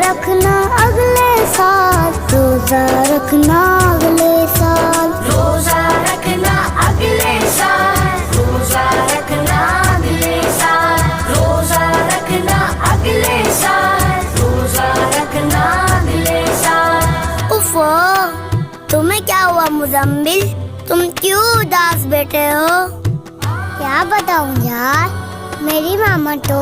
रखना अगले साल, रोजा रखना अगले साल, रोजा रखना अगले साल, रोजा रखना अगले साल, रोजा रखना अगले साल, रोजा रखना अगले साल। उफ़ो, तुम्हें क्या हुआ मुज़म्मिल? तुम क्यों उदास बैठे हो? क्या बताऊं यार, मेरी मामा तो